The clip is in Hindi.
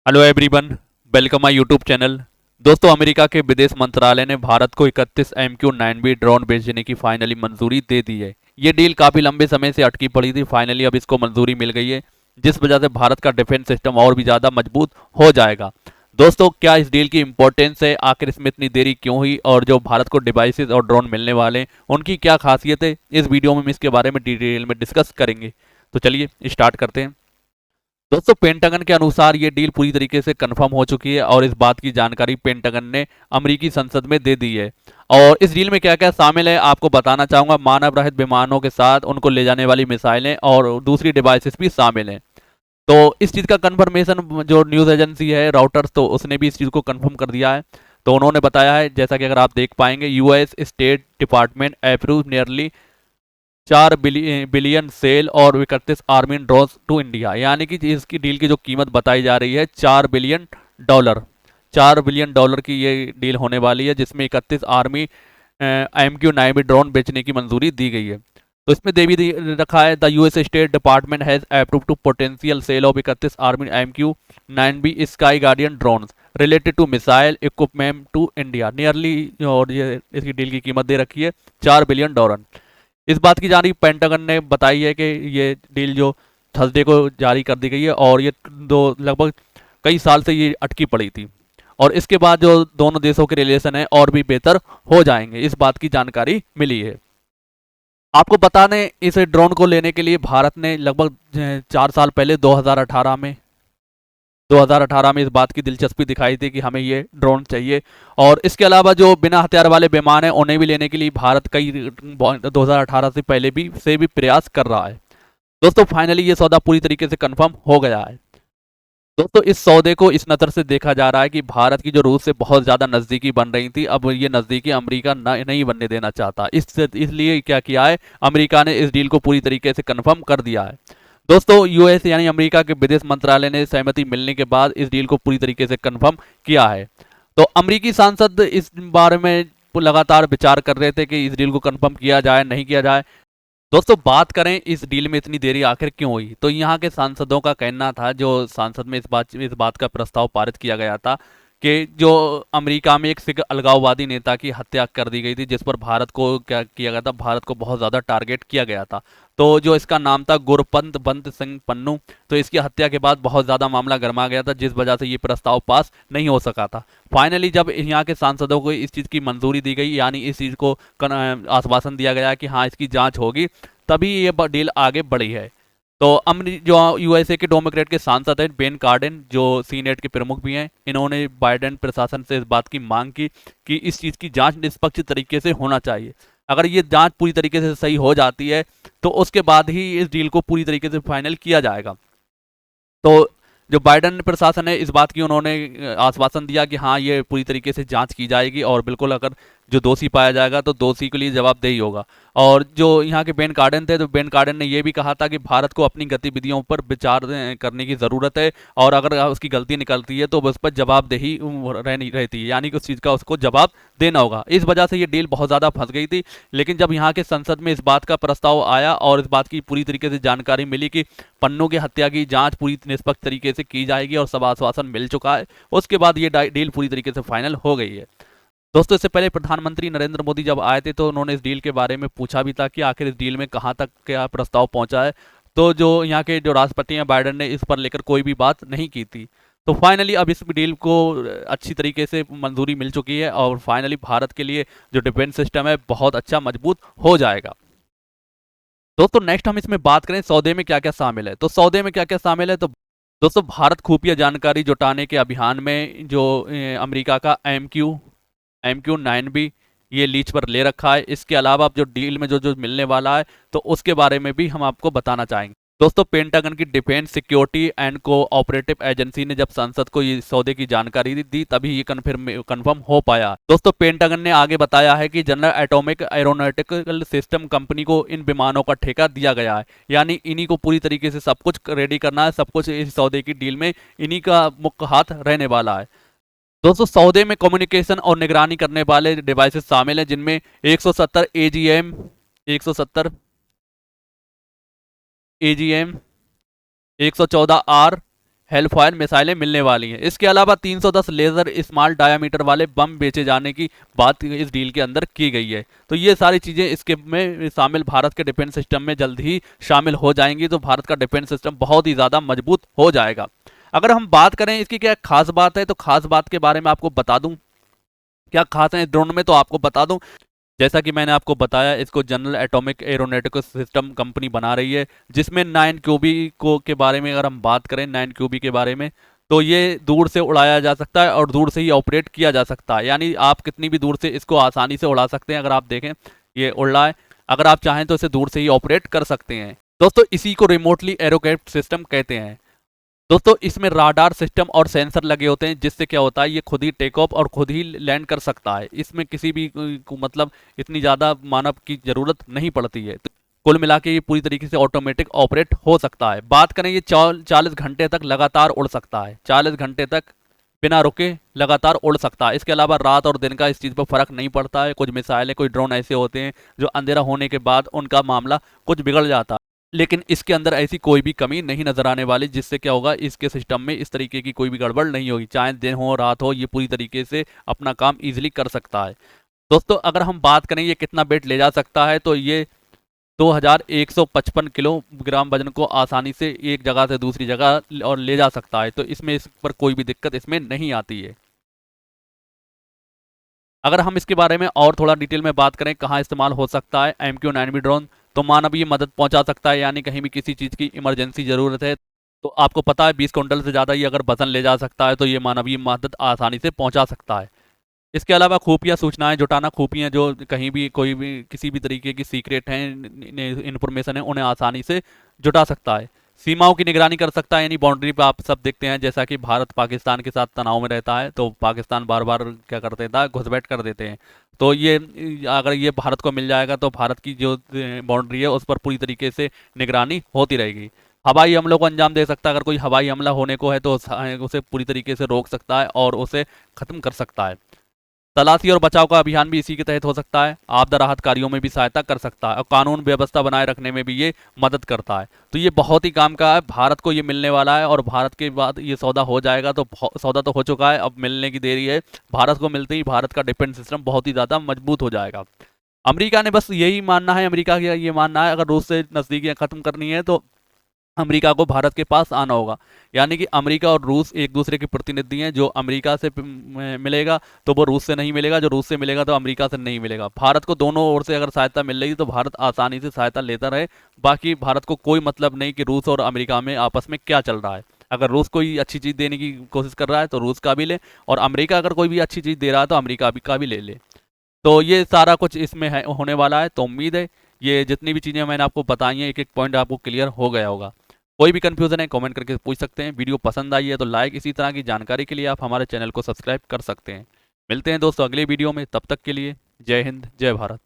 Hello everyone, welcome my YouTube channel. दोस्तों, अमेरिका के विदेश मंत्रालय ने भारत को 31 MQ-9B ड्रोन भेजने की फाइनली मंजूरी दे दी है। ये डील काफ़ी लंबे समय से अटकी पड़ी थी, फाइनली अब इसको मंजूरी मिल गई है, जिस वजह से भारत का डिफेंस सिस्टम और भी ज़्यादा मजबूत हो जाएगा। दोस्तों, क्या इस डील की इंपॉर्टेंस है, आखिर इसमें इतनी देरी क्यों हुई और जो भारत को डिवाइसेस और ड्रोन मिलने वाले हैं उनकी क्या खासियत है, इस वीडियो में हम इसके बारे में डिटेल में डिस्कस करेंगे। तो चलिए स्टार्ट करते हैं। दोस्तों, पेंटागन के अनुसार ये डील पूरी तरीके से कंफर्म हो चुकी है और इस बात की जानकारी पेंटागन ने अमेरिकी संसद में दे दी है। और इस डील में क्या क्या शामिल है आपको बताना चाहूंगा। मानव रहित विमानों के साथ उनको ले जाने वाली मिसाइलें और दूसरी डिवाइसेस भी शामिल हैं। तो इस चीज़ का कंफर्मेशन जो न्यूज़ एजेंसी है रॉयटर्स, तो उसने भी इस चीज़ को कंफर्म कर दिया है। तो उन्होंने बताया है, जैसा कि अगर आप देख पाएंगे, US State department approve nearly 4 billion sale और 31 आर्मी ड्रॉस टू इंडिया। यानी कि इसकी डील की जो कीमत बताई जा रही है $4 बिलियन। $4 बिलियन की ये डील होने वाली है, जिसमें 31 आर्मी MQ-9B ड्रोन बेचने की मंजूरी दी गई है। तो इसमें दे भी रखा है, the US State Department has approve to potential sale of 31 army MQ-9B Sky Guardian drone related to missile equipment to India nearly. और ये इसकी डील की कीमत दे रखी है $4 बिलियन। इस बात की जानकारी पेंटागन ने बताई है कि ये डील जो थर्सडे को जारी कर दी गई है और ये दो लगभग कई साल से ये अटकी पड़ी थी। और इसके बाद जो दोनों देशों के रिलेशन है और भी बेहतर हो जाएंगे, इस बात की जानकारी मिली है। आपको बता दें, इस ड्रोन को लेने के लिए भारत ने लगभग 4 साल पहले 2018 में इस बात की दिलचस्पी दिखाई थी कि हमें ये ड्रोन चाहिए। और इसके अलावा जो बिना हथियार वाले विमान हैं उन्हें भी लेने के लिए भारत कई 2018 से पहले भी प्रयास कर रहा है। दोस्तों, फाइनली ये सौदा पूरी तरीके से कंफर्म हो गया है। दोस्तों, इस सौदे को इस नज़र से देखा जा रहा है कि भारत की जो रूस से बहुत ज़्यादा नज़दीकी बन रही थी, अब ये नज़दीकी अमेरिका नहीं बनने देना चाहता। इसलिए क्या किया है, अमेरिका ने इस डील को पूरी तरीके से कंफर्म कर दिया है। दोस्तों, यूएस यानी अमेरिका के विदेश मंत्रालय ने सहमति मिलने के बाद इस डील को पूरी तरीके से कंफर्म किया है। तो अमेरिकी सांसद इस बारे में लगातार विचार कर रहे थे कि इस डील को कंफर्म किया जाए नहीं किया जाए। दोस्तों, बात करें इस डील में इतनी देरी आखिर क्यों हुई, तो यहाँ के सांसदों का कहना था, जो सांसद में इस बात का प्रस्ताव पारित किया गया था कि जो अमेरिका में एक सिख अलगाववादी नेता की हत्या कर दी गई थी, जिस पर भारत को क्या किया गया था, भारत को बहुत ज़्यादा टारगेट किया गया था। तो जो इसका नाम था गुरपंत बंत सिंह पन्नू, तो इसकी हत्या के बाद बहुत ज़्यादा मामला गर्मा गया था, जिस वजह से ये प्रस्ताव पास नहीं हो सका था। फाइनली जब यहाँ के सांसदों को इस चीज़ की मंजूरी दी गई, यानी इस चीज़ को आश्वासन दिया गया कि हाँ इसकी जाँच होगी, तभी ये डील आगे बढ़ी है। तो जो यूएसए के डेमोक्रेट के सांसद हैं बेन कार्डेन, जो सीनेट के प्रमुख भी हैं, इन्होंने बाइडेन प्रशासन से इस बात की मांग की कि इस चीज़ की जांच निष्पक्ष तरीके से होना चाहिए। अगर ये जांच पूरी तरीके से सही हो जाती है तो उसके बाद ही इस डील को पूरी तरीके से फाइनल किया जाएगा। तो जो बाइडेन प्रशासन है, इस बात की उन्होंने आश्वासन दिया कि हाँ ये पूरी तरीके से जांच की जाएगी और बिल्कुल अगर जो दोषी पाया जाएगा तो दोषी के लिए जवाबदेही होगा। और जो यहाँ के बेन कार्डन थे, तो बेन कार्डन ने यह भी कहा था कि भारत को अपनी गतिविधियों पर विचार करने की ज़रूरत है और अगर उसकी गलती निकलती है तो उस पर जवाबदेही रहनी रहती है, यानी कि उस चीज़ का उसको जवाब देना होगा। इस वजह से ये डील बहुत ज़्यादा फंस गई थी। लेकिन जब यहाँ के संसद में इस बात का प्रस्ताव आया और इस बात की पूरी तरीके से जानकारी मिली कि पन्नू की हत्या की जांच पूरी निष्पक्ष तरीके से की जाएगी और सब आश्वासन मिल चुका है, उसके बाद ये डील पूरी तरीके से फाइनल हो गई है। दोस्तों, इससे पहले प्रधानमंत्री नरेंद्र मोदी जब आए थे तो उन्होंने इस डील के बारे में पूछा भी था कि आखिर इस डील में कहाँ तक क्या प्रस्ताव पहुंचा है। तो जो यहाँ के जो राष्ट्रपति हैं बाइडेन ने इस पर लेकर कोई भी बात नहीं की थी। तो फाइनली अब इस डील को अच्छी तरीके से मंजूरी मिल चुकी है और फाइनली भारत के लिए जो डिफेंस सिस्टम है बहुत अच्छा मजबूत हो जाएगा। दोस्तों, नेक्स्ट हम इसमें बात करें सौदे में क्या क्या शामिल है। तो सौदे में क्या क्या शामिल है, तो दोस्तों भारत खुफिया जानकारी जुटाने के अभियान में जो अमेरिका का MQ-9B ये लीज पर ले रखा है। इसके अलावा अब जो डील में जो जो मिलने वाला है तो उसके बारे में भी हम आपको बताना चाहेंगे। दोस्तों, पेंटागन की defence security and cooperative agency ने जब संसद को ये सौदे की जानकारी दी तभी ये कन्फर्म हो पाया। दोस्तों, पेंटागन ने आगे बताया है कि general atomic aeronautical system company को इन विमानों का ठेका दिया गया है, यानी इन्हीं को पूरी तरीके से सब कुछ रेडी करना है, सब कुछ इस सौदे की डील में इन्हीं का मुख्य हाथ रहने वाला है। दोस्तों, सौदे में कम्युनिकेशन और निगरानी करने वाले डिवाइसेस शामिल हैं, जिनमें 170 AGM 170 AGM 114R हेलफायर मिसाइलें मिलने वाली हैं। इसके अलावा 310 लेजर स्मॉल डायामीटर वाले बम बेचे जाने की बात इस डील के अंदर की गई है। तो ये सारी चीज़ें इसके में शामिल भारत के डिफेंस सिस्टम में जल्द ही शामिल हो जाएंगी, तो भारत का डिफेंस सिस्टम बहुत ही ज़्यादा मजबूत हो जाएगा। अगर हम बात करें इसकी क्या खास बात है, तो खास बात के बारे में आपको बता दूं क्या खास है ड्रोन में, तो आपको बता दूं जैसा कि मैंने आपको बताया, इसको general atomic aeronautics system company बना रही है, जिसमें 9QB को के बारे में अगर हम बात करें 9QB के बारे में, तो ये दूर से उड़ाया जा सकता है और दूर से ही ऑपरेट किया जा सकता है। यानी आप कितनी भी दूर से इसको आसानी से उड़ा सकते हैं। अगर आप देखें ये उड़ रहा है, अगर आप चाहें तो इसे दूर से ही ऑपरेट कर सकते हैं। दोस्तों इसी को रिमोटली एरोक्राफ्ट सिस्टम कहते हैं। दोस्तों इसमें राडार सिस्टम और सेंसर लगे होते हैं, जिससे क्या होता है ये खुद ही टेक ऑफ और खुद ही लैंड कर सकता है। इसमें किसी भी को मतलब इतनी ज़्यादा मानव की ज़रूरत नहीं पड़ती है। तो कुल मिला के ये पूरी तरीके से ऑटोमेटिक ऑपरेट हो सकता है। बात करें ये 40 घंटे तक लगातार उड़ सकता है, 40 घंटे तक बिना रुके लगातार उड़ सकता है। इसके अलावा रात और दिन का इस चीज़ पर फर्क नहीं पड़ता है। कुछ मिसाइलें, कोई ड्रोन ऐसे होते हैं जो अंधेरा होने के बाद उनका मामला कुछ बिगड़ जाता है, लेकिन इसके अंदर ऐसी कोई भी कमी नहीं नजर आने वाली, जिससे क्या होगा इसके सिस्टम में इस तरीके की कोई भी गड़बड़ नहीं होगी। चाहे दिन हो रात हो, ये पूरी तरीके से अपना काम इजीली कर सकता है। दोस्तों अगर हम बात करें ये कितना वेट ले जा सकता है, तो ये 2155 किलोग्राम वजन को आसानी से एक जगह से दूसरी जगह और ले जा सकता है। तो इसमें इस पर कोई भी दिक्कत इसमें नहीं आती है। अगर हम इसके बारे में और थोड़ा डिटेल में बात करें कहाँ इस्तेमाल हो सकता है MQ-9B ड्रोन, तो मानवीय मदद पहुंचा सकता है। यानी कहीं भी किसी चीज़ की इमरजेंसी ज़रूरत है, तो आपको पता है 20 क्विंटल से ज़्यादा ये अगर वजन ले जा सकता है, तो ये मानवीय मदद आसानी से पहुंचा सकता है। इसके अलावा खुफिया सूचनाएं जुटाना, खुफिया जो कहीं भी कोई भी किसी भी तरीके की सीक्रेट हैं इन्फॉर्मेशन है, उन्हें आसानी से जुटा सकता है। सीमाओं की निगरानी कर सकता है, यानी बाउंड्री पे आप सब देखते हैं जैसा कि भारत पाकिस्तान के साथ तनाव में रहता है, तो पाकिस्तान बार बार क्या कर देता है, घुसपैठ कर देते हैं। तो ये अगर ये भारत को मिल जाएगा, तो भारत की जो बाउंड्री है उस पर पूरी तरीके से निगरानी होती रहेगी। हवाई हमलों को अंजाम दे सकता है। अगर कोई हवाई हमला होने को है तो उसे पूरी तरीके से रोक सकता है और उसे खत्म कर सकता है। तलाशी और बचाव का अभियान भी इसी के तहत हो सकता है। आपदा राहत कार्यों में भी सहायता कर सकता है और कानून व्यवस्था बनाए रखने में भी ये मदद करता है। तो ये बहुत ही काम का है। भारत को ये मिलने वाला है और भारत के बाद ये सौदा हो जाएगा, तो सौदा तो हो चुका है, अब मिलने की देरी है। भारत को मिलते ही भारत का डिफेंस सिस्टम बहुत ही ज़्यादा मजबूत हो जाएगा। अमेरिका ने बस यही मानना है, अमेरिका का ये मानना है, अगर रूस से नज़दीकियाँ खत्म करनी है तो अमेरिका को भारत के पास आना होगा। यानी कि अमेरिका और रूस एक दूसरे के प्रतिनिधि हैं। जो अमेरिका से मिलेगा तो वो रूस से नहीं मिलेगा, जो रूस से मिलेगा तो अमेरिका से नहीं मिलेगा। भारत को दोनों ओर से अगर सहायता मिल रही तो भारत आसानी से सहायता लेता रहे। बाकी भारत को कोई मतलब नहीं कि रूस और अमेरिका में आपस में क्या चल रहा है। अगर रूस कोई अच्छी चीज़ देने की कोशिश कर रहा है तो रूस का भी ले, और अमेरिका अगर कोई भी अच्छी चीज़ दे रहा है तो अमेरिका का भी ले ले। तो ये सारा कुछ इसमें है होने वाला है। तो उम्मीद है ये जितनी भी चीज़ें मैंने आपको बताई हैं, एक एक पॉइंट आपको क्लियर हो गया होगा। कोई भी कंफ्यूजन है कमेंट करके पूछ सकते हैं। वीडियो पसंद आई है तो लाइक, इसी तरह की जानकारी के लिए आप हमारे चैनल को सब्सक्राइब कर सकते हैं। मिलते हैं दोस्तों अगले वीडियो में, तब तक के लिए जय हिंद जय भारत।